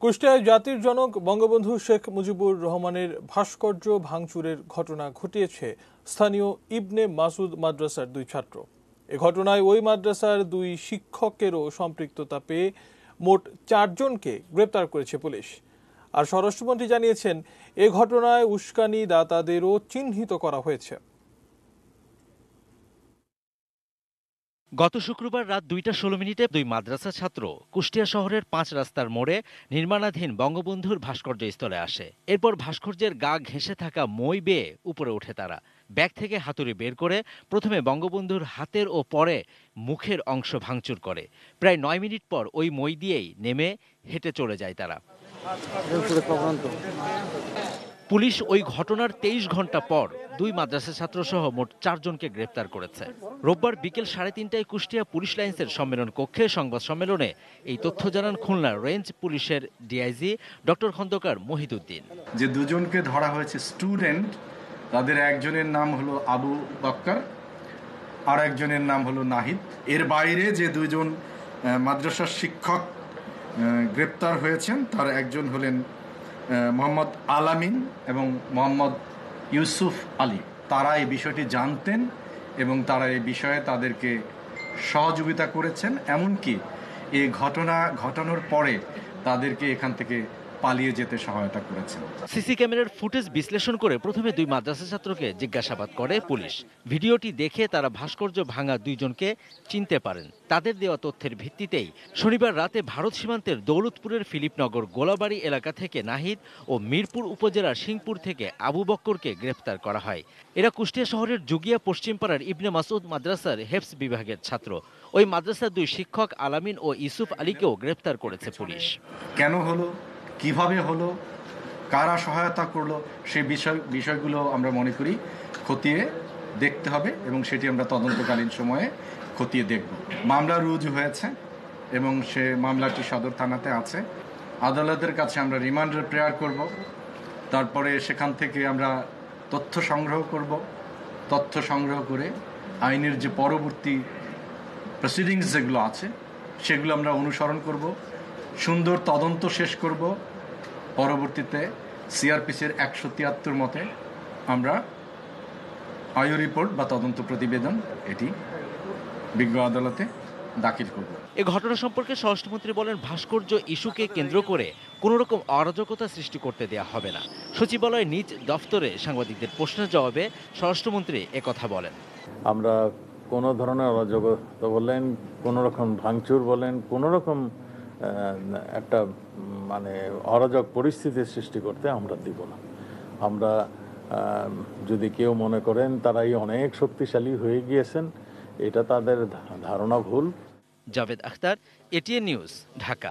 কুষ্টিয়ায় জাতির জনক বঙ্গবন্ধু শেখ মুজিবুর রহমানের ভাস্কর্য ভাঙচুরের ঘটনা ঘটিয়েছে স্থানীয় ইবনে মাসুদ মাদ্রাসার দুই ছাত্র। এ ঘটনায় ওই মাদ্রাসার দুই শিক্ষকেরও সম্পৃক্ততা পেয়ে মোট 4 জনকে গ্রেপ্তার করেছে পুলিশ। আর স্বরাষ্ট্রমন্ত্রী জানিয়েছেন, এ ঘটনায় উস্কানি দাতাদেরও চিহ্নিত করা হয়েছে। গত শুক্রবার রাত 2:16 দুই মাদ্রাসা ছাত্র কুষ্টিয়া শহরের 5 রাস্তার মোড়ে নির্মাণাধীন বঙ্গবন্ধুর ভাস্কর্য স্থলে আসে। এরপর ভাস্কর্যের গা ঘেঁষে থাকা মই বেয়ে উপরে ওঠে তারা। ব্যাগ থেকে হাতুড়ি বের করে প্রথমে বঙ্গবন্ধুর হাতের ও পরে মুখের অংশ ভাঙচুর করে। প্রায় 9 মিনিট পর ওই মই দিয়েই নেমে হেঁটে চলে যায় তারা। পুলিশ ওই ঘটনার 23 ঘন্টা পর দুই মাদ্রাসা ছাত্রসহ মোট 4 জনকে গ্রেপ্তার করেছে। রোববার বিকেল 3:30টায় কুষ্টিয়া পুলিশ লাইন্সের সম্মেলন কক্ষে সংবাদ সম্মেলনে এই তথ্য জানান খুলনা রেঞ্জ পুলিশের ডিআইজি ডক্টর খন্দকার মহিদুদ্দিন। যে দুজনকে ধরা হয়েছে স্টুডেন্ট, তাদের একজনের নাম হলো আবু বক্কর আর একজনের নাম হলো নাহিদ। এর বাইরে যে দুজন মাদ্রাসার শিক্ষক গ্রেপ্তার হয়েছেন তার একজন হলেন মোহাম্মদ আলামিন এবং মোহাম্মদ ইউসুফ আলী। তারা এই বিষয়টি জানতেন এবং তারা এই বিষয়ে তাদেরকে সহযোগিতা করেছেন, এমনকি এই ঘটনা ঘটানোর পরে তাদেরকে এখান থেকে পালিয়ে যেতে সহায়তা করেছেন। সিসি ক্যামেরার ফুটেজ বিশ্লেষণ করে প্রথমে দুই মাদ্রাসা ছাত্রকে জিজ্ঞাসাবাদ করে পুলিশ। ভিডিওটি দেখে তারা ভাস্কর্য ভাঙা 2 জনকে চিনতে পারেন। তাদের দেওয়া তথ্যের ভিত্তিতেই শনিবার রাতে ভারত সীমান্তের দৌলতপুরের ফিলিপনগর গোলাবাড়ি এলাকা থেকে নাহিদ ও মিরপুর উপজেলার সিংপুর থেকে আবু বক্করকে গ্রেপ্তার করা হয়। এরা কুষ্টিয়া শহরের জুগিয়া পশ্চিমপাড়ার ইবনে মাসুদ মাদ্রাসার হেফজ বিভাগের ছাত্র। ওই মাদ্রাসার 2 শিক্ষক আলামিন ও ইউসুফ আলীকেও গ্রেপ্তার করেছে পুলিশ। কেন হলো, কিভাবে হলো, কারা সহায়তা করলো, সেই বিষয়গুলো আমরা মনে করি খতিয়ে দেখতে হবে এবং সেটি আমরা তদন্তকালীন সময়ে খতিয়ে দেখব। মামলা রুজু হয়েছে এবং সে মামলাটি সদর থানাতে আছে। আদালতের কাছে আমরা রিমান্ডের প্রেয়ার করব। তারপরে সেখান থেকে আমরা তথ্য সংগ্রহ করব। তথ্য সংগ্রহ করে আইনের যে পরবর্তী প্রসিডিংস যেগুলো আছে সেগুলো আমরা অনুসরণ করব, সুন্দর তদন্ত শেষ করব। পরবর্তীতে সিআরপিসির 173 মতে আমরা আয়ু রিপোর্ট বা তদন্ত প্রতিবেদন এটি বিজ্ঞ আদালতে দাখিল করব। এ ঘটনা সম্পর্কে স্বরাষ্ট্রমন্ত্রী বলেন, ভাস্কর্য ইস্যুকে কেন্দ্র করে কোনো রকম অরাজকতা সৃষ্টি করতে দেওয়া হবে না। সচিবালয়ে নিজ দফতরে সাংবাদিকদের প্রশ্নের জবাবে স্বরাষ্ট্রমন্ত্রী একথা বলেন। আমরা কোনো ধরনের অরাজকতা বলেন, কোনো রকম ভাঙচুর বলেন, কোনো রকম একটা অরাজক পরিস্থিতির সৃষ্টি করতে আমরা দিব না। আমরা যদি কেউ মনে করেন তারাই অনেক শক্তিশালী হয়ে গিয়েছেন, এটা তাদের ধারণা ভুল। Javed Akhtar, ATN news, Dhaka.